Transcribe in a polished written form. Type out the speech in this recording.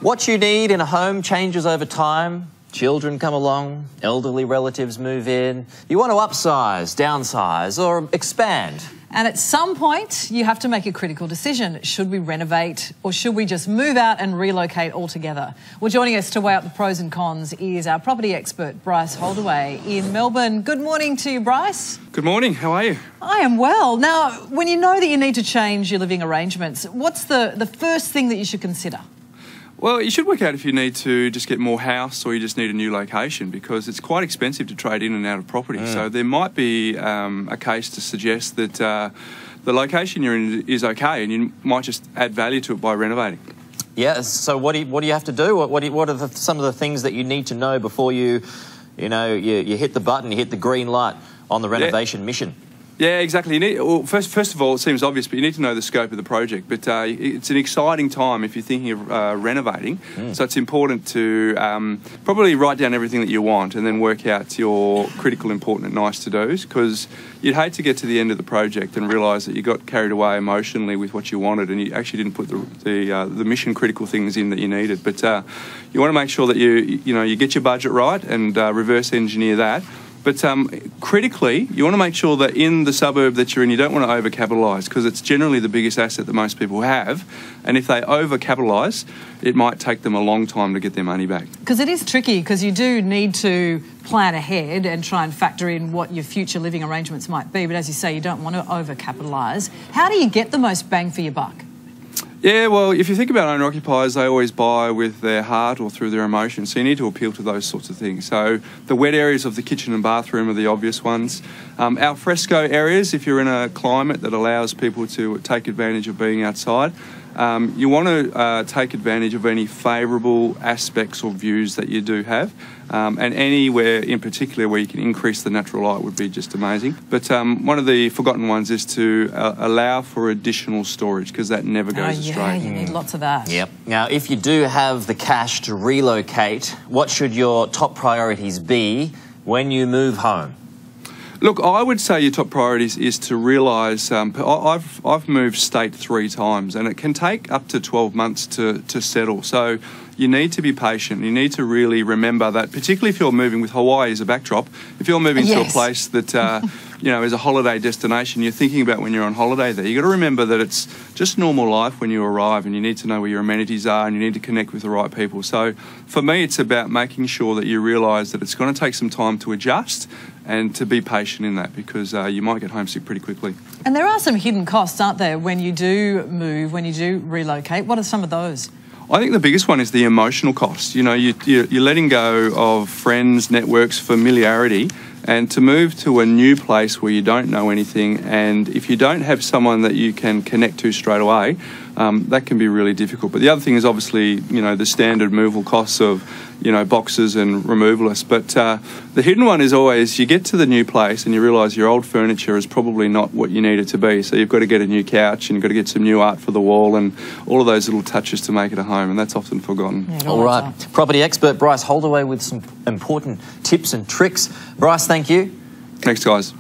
What you need in a home changes over time. Children come along, elderly relatives move in. You want to upsize, downsize, or expand. And at some point, you have to make a critical decision. Should we renovate or should we just move out and relocate altogether? Well, joining us to weigh up the pros and cons is our property expert, Bryce Holdaway in Melbourne. Good morning to you, Bryce. Good morning. How are you? I am well. Now, when you know that you need to change your living arrangements, what's the first thing that you should consider? Well, you should work out if you need to just get more house or you just need a new location, because it's quite expensive to trade in and out of property. So there might be a case to suggest that the location you're in is okay and you might just add value to it by renovating. Yeah, so what do you have to do? What are some of the things that you need to know before you hit the button, you hit the green light on the renovation mission? Yeah, exactly. First of all, it seems obvious, but you need to know the scope of the project. But it's an exciting time if you're thinking of renovating. So it's important to probably write down everything that you want and then work out your critical, important and nice to-dos, because you'd hate to get to the end of the project and realise that you got carried away emotionally with what you wanted and you actually didn't put the mission critical things in that you needed. But you want to make sure that you get your budget right and reverse engineer that. But critically, you want to make sure that in the suburb that you're in, you don't want to overcapitalise, because it's generally the biggest asset that most people have. And if they overcapitalise, it might take them a long time to get their money back. Because it is tricky, because you do need to plan ahead and try and factor in what your future living arrangements might be. But as you say, you don't want to overcapitalise. How do you get the most bang for your buck? Yeah, well, if you think about owner-occupiers, they always buy with their heart or through their emotions, so you need to appeal to those sorts of things. So the wet areas of the kitchen and bathroom are the obvious ones. Al fresco areas, if you're in a climate that allows people to take advantage of being outside, you want to take advantage of any favourable aspects or views that you do have. And anywhere in particular where you can increase the natural light would be just amazing. But one of the forgotten ones is to allow for additional storage, because that never goes astray. Yeah, you need lots of that. Yep. Now, if you do have the cash to relocate, what should your top priorities be when you move home? Look, I would say your top priorities is to realise, I've moved state 3 times and it can take up to 12 months to settle. So you need to be patient. You need to really remember that, particularly if you're moving with Hawaii as a backdrop, if you're moving to a place that is a holiday destination, you're thinking about when you're on holiday there. You've got to remember that it's just normal life when you arrive, and you need to know where your amenities are and you need to connect with the right people. So for me, it's about making sure that you realise that it's going to take some time to adjust and to be patient in that, because you might get homesick pretty quickly. And there are some hidden costs, aren't there, when you do move, when you do relocate? What are some of those? I think the biggest one is the emotional cost. You're letting go of friends, networks, familiarity, and to move to a new place where you don't know anything, and if you don't have someone that you can connect to straight away, that can be really difficult. But the other thing is obviously, the standard removal costs of, boxes and removalists. But the hidden one is always you get to the new place and you realise your old furniture is probably not what you need it to be. So you've got to get a new couch and you've got to get some new art for the wall and all of those little touches to make it a home, and that's often forgotten. Yeah, all right. Property expert Bryce Holdaway with some important tips and tricks. Bryce, thank you. Thanks, guys.